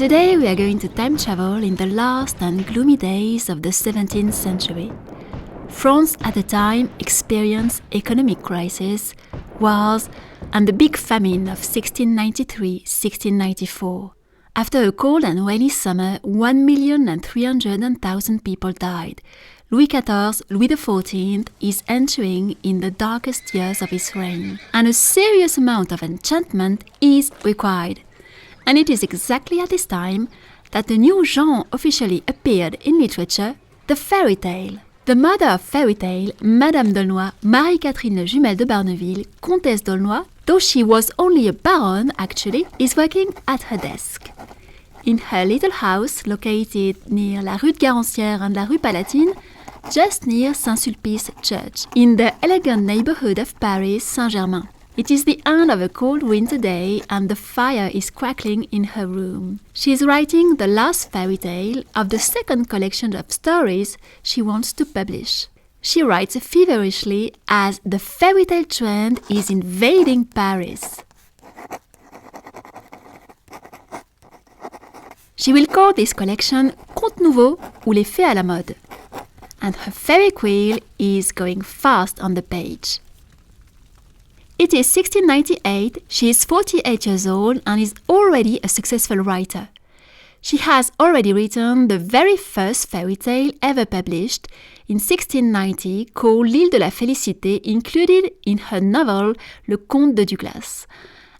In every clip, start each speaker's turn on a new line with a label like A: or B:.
A: Today we are going to time travel in the last and gloomy days of the 17th century. France at the time experienced economic crisis, wars, and the big famine of 1693-1694. After a cold and rainy summer, 1,300,000 people died. Louis XIV, Louis XIV is entering in the darkest years of his reign, and a serious amount of enchantment is required. And it is exactly at this time that a new genre officially appeared in literature, the fairy tale. The mother of fairy tale, Madame d'Aulnoy, Marie-Catherine Jumelle de Barneville, Comtesse d'Aulnoy, though she was only a baronne actually, is working at her desk. In her little house located near la rue de Garancière and la rue Palatine, just near Saint-Sulpice Church, in the elegant neighborhood of Paris, Saint-Germain. It is the end of a cold winter day and the fire is crackling in her room. She is writing the last fairy tale of the second collection of stories she wants to publish. She writes feverishly as the fairy tale trend is invading Paris. She will call this collection Contes Nouveaux ou Les Fées à la Mode. And her fairy quill is going fast on the page. It is 1698, she is 48 years old and is already a successful writer. She has already written the very first fairy tale ever published in 1690 called L'Île de la Félicité, included in her novel Le Comte de Douglas,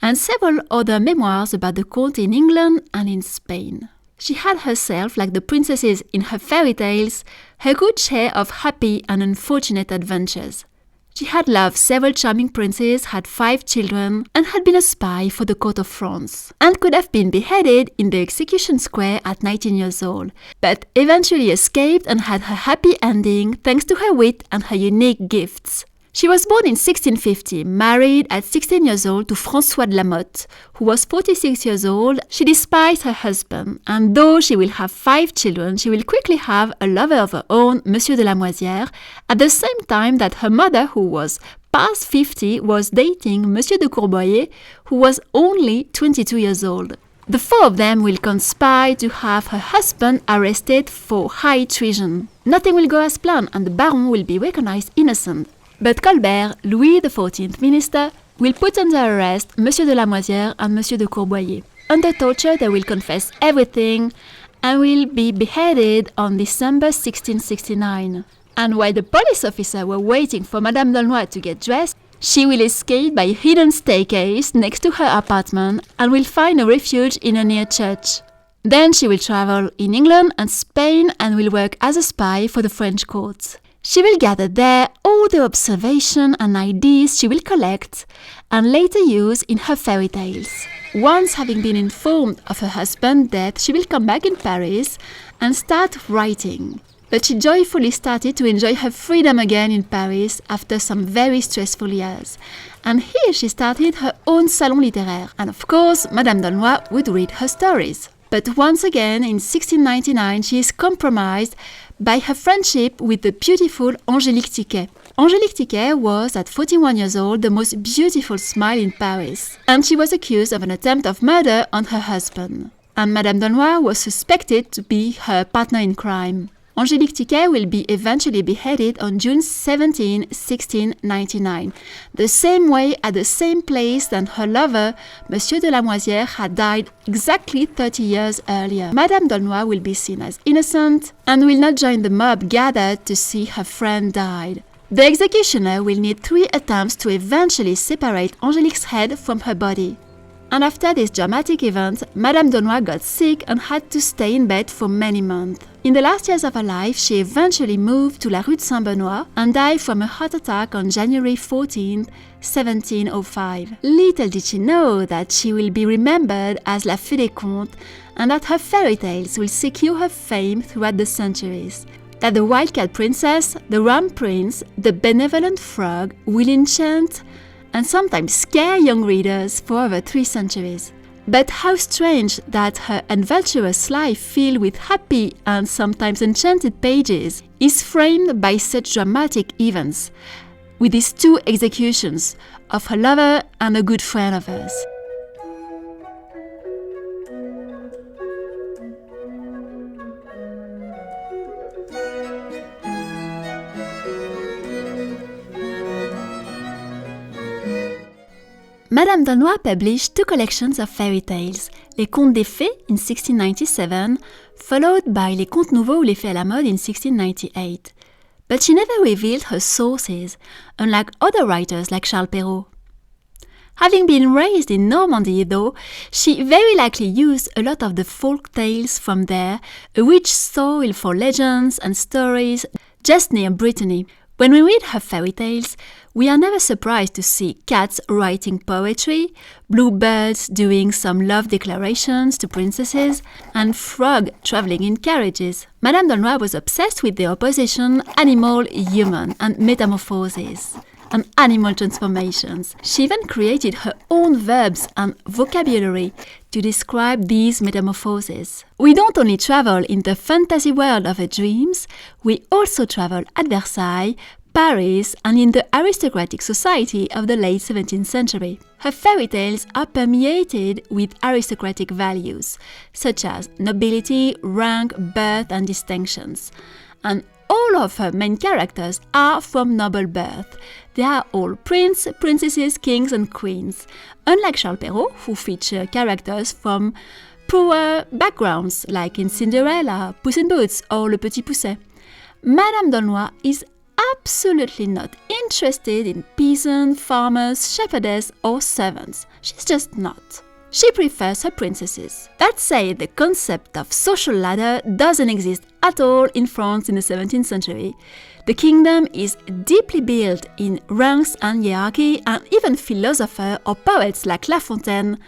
A: and several other memoirs about the court in England and in Spain. She had herself, like the princesses in her fairy tales, her good share of happy and unfortunate adventures. She had loved several charming princes, had 5 children, and had been a spy for the court of France, and could have been beheaded in the execution square at 19 years old, but eventually escaped and had her happy ending thanks to her wit and her unique gifts. She was born in 1650, married at 16 years old to François de la Motte, who was 46 years old. She despised her husband, and though she will have 5 children, she will quickly have a lover of her own, Monsieur de la Moisière, at the same time that her mother, who was past 50, was dating Monsieur de Courboyer, who was only 22 years old. The 4 of them will conspire to have her husband arrested for high treason. Nothing will go as planned, and the Baron will be recognized innocent. But Colbert, Louis XIV minister, will put under arrest Monsieur de la Moisière and Monsieur de Courboyer. Under torture, they will confess everything and will be beheaded on December 1669. And while the police officers were waiting for Madame d'Aulnoy to get dressed, she will escape by a hidden staircase next to her apartment and will find a refuge in a near church. Then she will travel in England and Spain and will work as a spy for the French courts. She will gather there all the observation and ideas she will collect and later use in her fairy tales. Once having been informed of her husband's death, she will come back in Paris and start writing. But she joyfully started to enjoy her freedom again in Paris after some very stressful years. And here she started her own salon littéraire, and of course Madame d'Aulnoy would read her stories. But once again, in 1699, she is compromised by her friendship with the beautiful Angélique Tiquet. Angélique Tiquet was, at 41 years old, the most beautiful smile in Paris, and she was accused of an attempt of murder on her husband. And Madame d'Aulnoy was suspected to be her partner in crime. Angélique Tiquet will be eventually beheaded on June 17, 1699, the same way at the same place that her lover, Monsieur de la Moisière, had died exactly 30 years earlier. Madame d'Aulnoy will be seen as innocent and will not join the mob gathered to see her friend died. The executioner will need 3 attempts to eventually separate Angélique's head from her body. And after this dramatic event, Madame d'Aulnoy got sick and had to stay in bed for many months. In the last years of her life, she eventually moved to la rue de Saint-Benoît and died from a heart attack on January 14, 1705. Little did she know that she will be remembered as La Fée des Contes and that her fairy tales will secure her fame throughout the centuries. That the wildcat princess, the rum prince, the benevolent frog will enchant and sometimes scare young readers for over 3 centuries. But how strange that her adventurous life filled with happy and sometimes enchanted pages is framed by such dramatic events, with these 2 executions of her lover and a good friend of hers. Madame d'Aulnoy published two collections of fairy tales, Les Contes des Fées in 1697, followed by Les Contes Nouveaux ou Les Fées à la mode in 1698. But she never revealed her sources, unlike other writers like Charles Perrault. Having been raised in Normandy, though, she very likely used a lot of the folk tales from there, a rich soil for legends and stories just near Brittany. When we read her fairy tales, we are never surprised to see cats writing poetry, bluebirds doing some love declarations to princesses, and frogs traveling in carriages. Madame d'Aulnoy was obsessed with the opposition animal-human and metamorphoses and animal transformations. She even created her own verbs and vocabulary to describe these metamorphoses. We don't only travel in the fantasy world of her dreams, we also travel at Versailles, Paris, and in the aristocratic society of the late 17th century. Her fairy tales are permeated with aristocratic values, such as nobility, rank, birth, and distinctions. And all of her main characters are from noble birth. They are all princes, princesses, kings, and queens, unlike Charles Perrault, who feature characters from poor backgrounds, like in Cinderella, Puss in Boots, or Le Petit Poucet. Madame d'Aulnoy is absolutely not interested in peasants, farmers, shepherdesses, or servants. She's just not. She prefers her princesses. That said, the concept of social ladder doesn't exist at all in France in the 17th century. The kingdom is deeply built in ranks and hierarchy, and even philosophers or poets like La Fontaine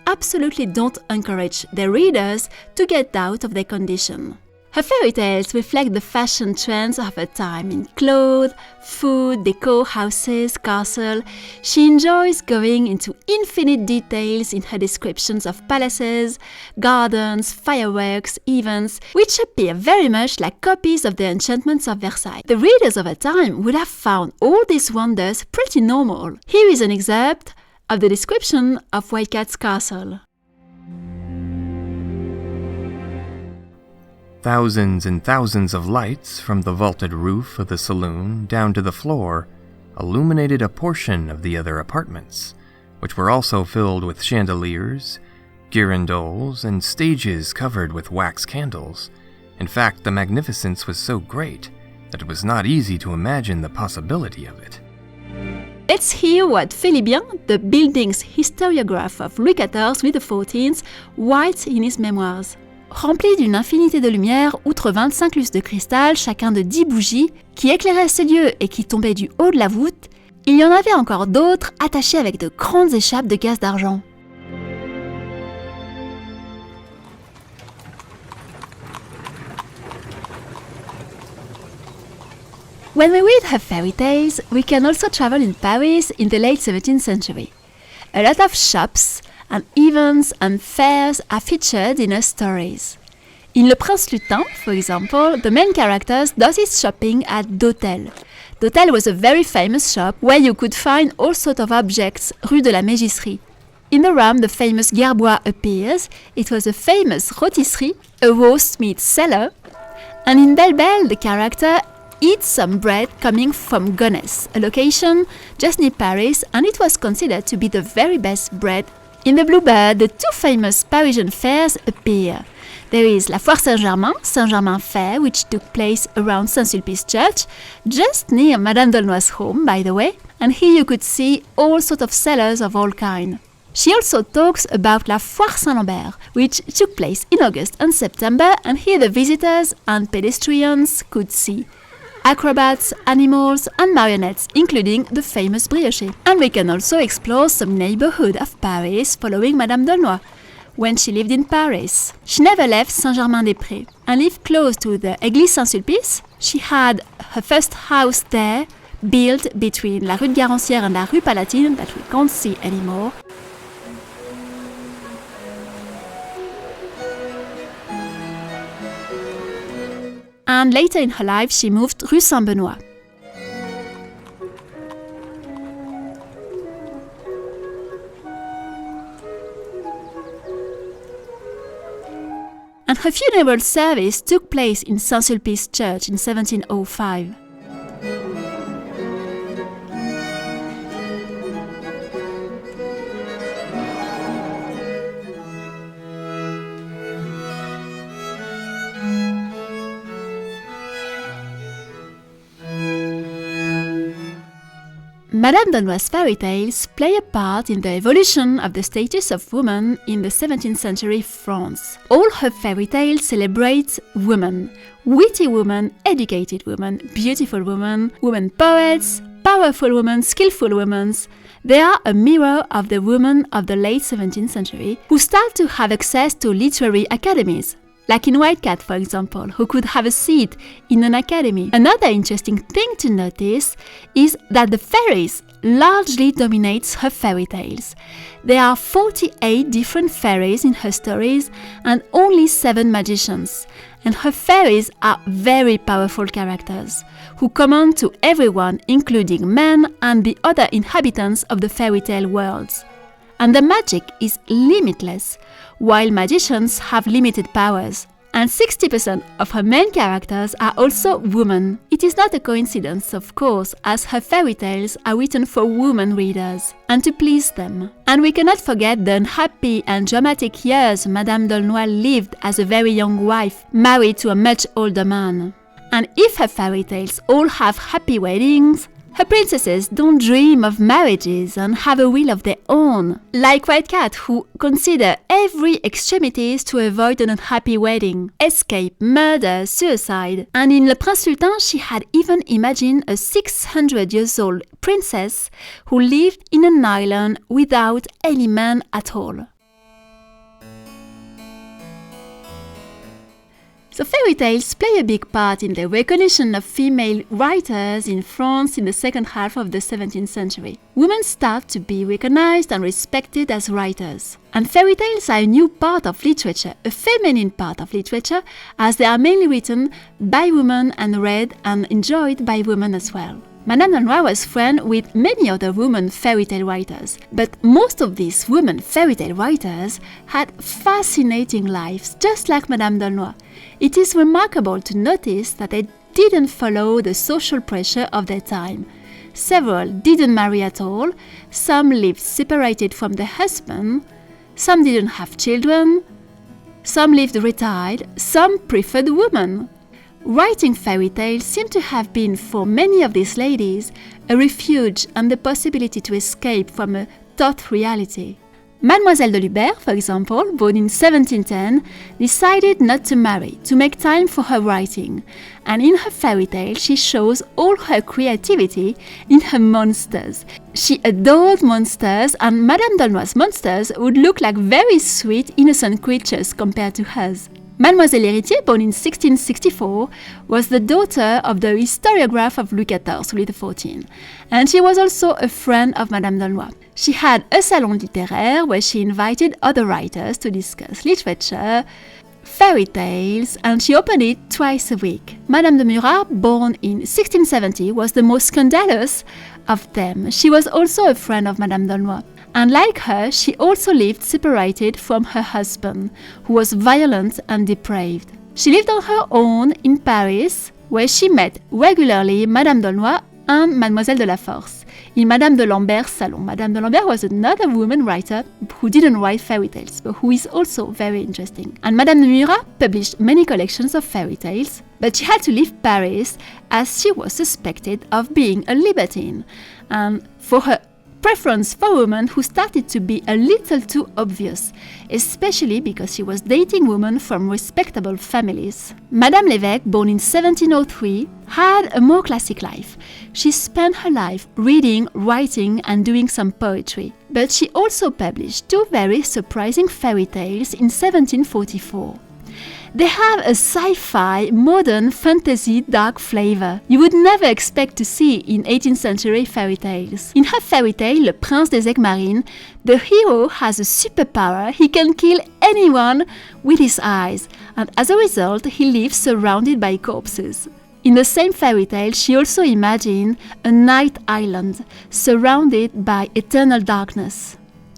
A: absolutely don't encourage their readers to get out of their condition. Her fairy tales reflect the fashion trends of her time in clothes, food, decor, houses, castles. She enjoys going into infinite details in her descriptions of palaces, gardens, fireworks, events, which appear very much like copies of the enchantments of Versailles. The readers of her time would have found all these wonders pretty normal. Here is an excerpt of the description of White Cat's castle.
B: Thousands and thousands of lights from the vaulted roof of the saloon down to the floor illuminated a portion of the other apartments, which were also filled with chandeliers, girandoles, and stages covered with wax candles. In fact, the magnificence was so great that it was not easy to imagine the possibility of it.
A: Let's hear what Philibien, the building's historiographer of Louis XIV, Louis XIV, writes in his memoirs. Rempli d'une infinité de lumière, outre 25 lustres de cristal, chacun de 10 bougies, qui éclairaient ce lieu et qui tombaient du haut de la voûte, il y en avait encore d'autres attachés avec de grandes échappes de gaze d'argent. When we read her fairy tales, we can also travel in Paris in the late 17th century. A lot of shops and events and fairs are featured in her stories. In Le Prince Lutin, for example, the main character does his shopping at D'Hotel. D'Hotel was a very famous shop where you could find all sorts of objects, Rue de la Mégisserie. In the Ram, the famous Gerbois appears. It was a famous rôtisserie, a roast meat cellar. And in Belle Belle, the character eats some bread coming from Gonesse, a location just near Paris, and it was considered to be the very best bread. In the Bluebird, the two famous Parisian fairs appear. There is La Foire Saint-Germain, Saint-Germain Fair, which took place around Saint-Sulpice Church, just near Madame d'Aulnoy's home, by the way, and here you could see all sorts of sellers of all kinds. She also talks about La Foire Saint-Lambert, which took place in August and September, and here the visitors and pedestrians could see acrobats, animals, and marionettes, including the famous brioche. And we can also explore some neighborhood of Paris following Madame d'Aulnoy. When she lived in Paris, she never left Saint-Germain-des-Prés and lived close to the Église Saint-Sulpice. She had her first house there, built between La Rue de Garancière and La Rue Palatine, that we can't see anymore. And later in her life, she moved Rue Saint-Benoît. And her funeral service took place in Saint-Sulpice Church in 1705. Madame d'Aulnoy's fairy tales play a part in the evolution of the status of women in the 17th century France. All her fairy tales celebrate women, witty women, educated women, beautiful women, women poets, powerful women, skillful women. They are a mirror of the women of the late 17th century who start to have access to literary academies. Like in White Cat, for example, who could have a seat in an academy. Another interesting thing to notice is that the fairies largely dominates her fairy tales. There are 48 different fairies in her stories and only 7 magicians. And her fairies are very powerful characters who command to everyone, including men and the other inhabitants of the fairy tale worlds. And the magic is limitless, while magicians have limited powers. And 60% of her main characters are also women. It is not a coincidence, of course, as her fairy tales are written for women readers and to please them. And we cannot forget the unhappy and dramatic years Madame d'Aulnoy lived as a very young wife, married to a much older man. And if her fairy tales all have happy weddings, her princesses don't dream of marriages and have a will of their own, like White Cat, who consider every extremities to avoid an unhappy wedding, escape, murder, suicide. And in Le Prince Sultan, she had even imagined a 600-year-old princess who lived in an island without any man at all. So fairy tales play a big part in the recognition of female writers in France in the second half of the 17th century. Women start to be recognized and respected as writers. And fairy tales are a new part of literature, a feminine part of literature, as they are mainly written by women and read and enjoyed by women as well. Madame d'Aulnoy was friends with many other women fairy tale writers, but most of these women fairy tale writers had fascinating lives, just like Madame d'Aulnoy. It is remarkable to notice that they didn't follow the social pressure of their time. Several didn't marry at all, some lived separated from their husband, some didn't have children, some lived retired, some preferred women. Writing fairy tales seemed to have been, for many of these ladies, a refuge and the possibility to escape from a taught reality. Mademoiselle de Lhéritier, for example, born in 1710, decided not to marry, to make time for her writing. And in her fairy tale, she shows all her creativity in her monsters. She adored monsters, and Madame d'Aulnoy's monsters would look like very sweet, innocent creatures compared to hers. Mademoiselle Lhéritier, born in 1664, was the daughter of the historiographer of Louis XIV, Louis XIV, and she was also a friend of Madame d'Aulnoy. She had a salon littéraire where she invited other writers to discuss literature, fairy tales, and she opened it twice a week. Madame de Murat, born in 1670, was the most scandalous of them. She was also a friend of Madame d'Aulnoy. And like her, she also lived separated from her husband, who was violent and depraved. She lived on her own in Paris, where she met regularly Madame d'Aulnoy and Mademoiselle de La Force in Madame de Lambert's salon. Madame de Lambert was another woman writer who didn't write fairy tales, but who is also very interesting. And Madame de Murat published many collections of fairy tales, but she had to leave Paris as she was suspected of being a libertine, and for her preference for women who started to be a little too obvious, especially because she was dating women from respectable families. Madame Levesque, born in 1703, had a more classic life. She spent her life reading, writing, and doing some poetry. But she also published 2 very surprising fairy tales in 1744. They have a sci-fi, modern, fantasy, dark flavor you would never expect to see in 18th century fairy tales. In her fairy tale, Le Prince des Aigues Marines, the hero has a superpower. He can kill anyone with his eyes, and as a result, he lives surrounded by corpses. In the same fairy tale, she also imagined a night island surrounded by eternal darkness.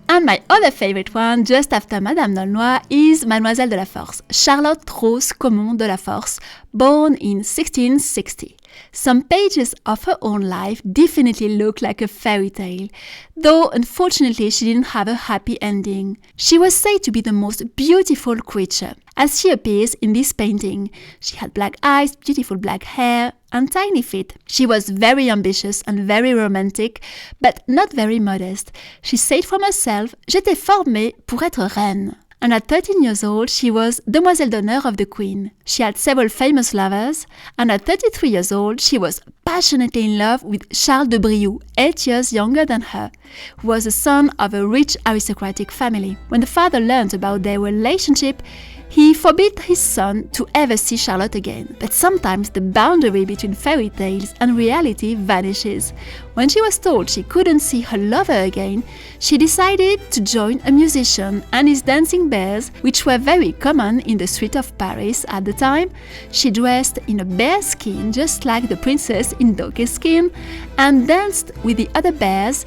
A: And my other favorite one, just after Madame d'Aulnoy, is Mademoiselle de La Force, Charlotte Rose Common de La Force, born in 1660. Some pages of her own life definitely look like a fairy tale, though unfortunately she didn't have a happy ending. She was said to be the most beautiful creature, as she appears in this painting. She had black eyes, beautiful black hair, and tiny feet. She was very ambitious and very romantic, but not very modest. She said from herself, "J'étais formée pour être reine." And at 13 years old, she was Demoiselle d'honneur of the Queen. She had several famous lovers, and at 33 years old, she was passionately in love with Charles de Brioux, 8 years younger than her, who was the son of a rich aristocratic family. When the father learned about their relationship, he forbid his son to ever see Charlotte again. But sometimes the boundary between fairy tales and reality vanishes. When she was told she couldn't see her lover again, she decided to join a musician and his dancing bears, which were very common in the streets of Paris at the time. She dressed in a bear skin, just like the princess in donkey's skin, and danced with the other bears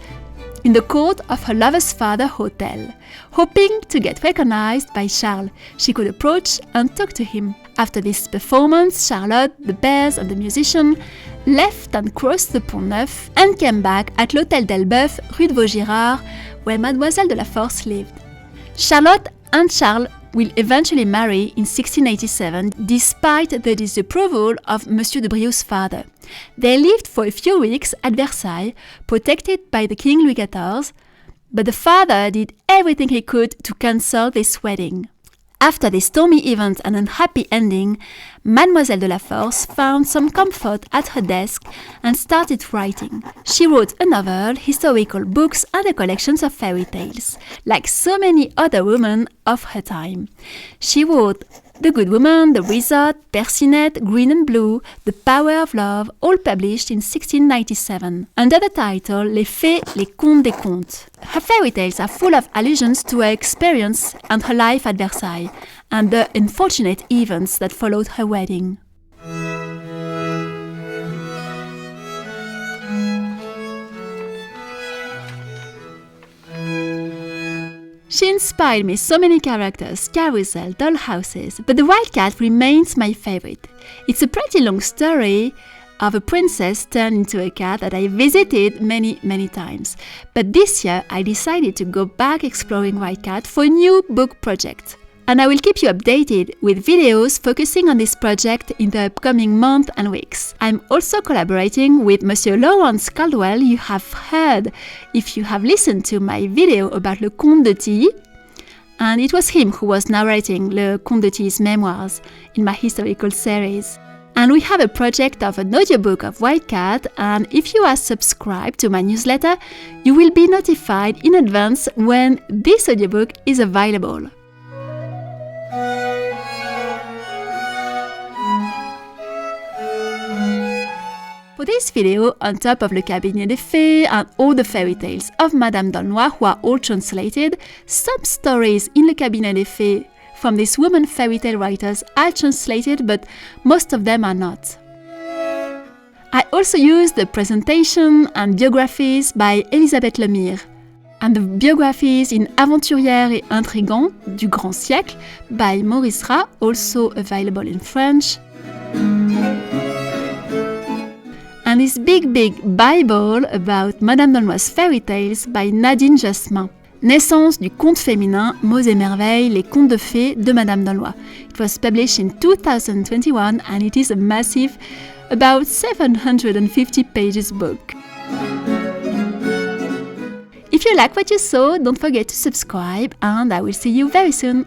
A: in the court of her lover's father's hotel. Hoping to get recognized by Charles, she could approach and talk to him. After this performance, Charlotte, the bears and the musician left and crossed the Pont Neuf and came back at l'Hôtel d'Elbeuf, Rue de Vaugirard, where Mademoiselle de La Force lived. Charlotte and Charles will eventually marry in 1687 despite the disapproval of Monsieur de Brioux' father. They lived for a few weeks at Versailles, protected by the King Louis XIV, but the father did everything he could to cancel this wedding. After this stormy event and unhappy ending, Mademoiselle de La Force found some comfort at her desk and started writing. She wrote a novel, historical books, and a collection of fairy tales, like so many other women of her time. She wrote The Good Woman, The Wizard, Percinet, Green and Blue, The Power of Love, all published in 1697, under the title Les Fées, les Contes des Contes. Her fairy tales are full of allusions to her experience and her life at Versailles, and the unfortunate events that followed her wedding. She inspired me so many characters, carousel, doll houses, but the White Cat remains my favorite. It's a pretty long story of a princess turned into a cat that I visited many times. But this year I decided to go back exploring White Cat for a new book project. And I will keep you updated with videos focusing on this project in the upcoming months and weeks. I'm also collaborating with Mr Lawrence Caldwell. You have heard if you have listened to my video about Le Comte de Tilly, and it was him who was narrating Le Comte de Tilly's memoirs in my historical series. And we have a project of an audiobook of White Cat, and if you are subscribed to my newsletter, you will be notified in advance when this audiobook is available. For this video, on top of Le Cabinet des Fées and all the fairy tales of Madame d'Aulnoy, who are all translated, some stories in Le Cabinet des Fées from these women fairy tale writers are translated, but most of them are not. I also used the presentation and biographies by Elisabeth Lemire, and the biographies in Aventurière et Intrigant du Grand Siècle by Maurice Rat, also available in French. And this big Bible about Madame d'Aulnoy's fairy tales by Nadine Jasmin. Naissance du conte féminin, Mots et Merveilles, les contes de fées de Madame d'Aulnoy. It was published in 2021 and it is a massive, about 750 pages book. If you like what you saw, don't forget to subscribe and I will see you very soon.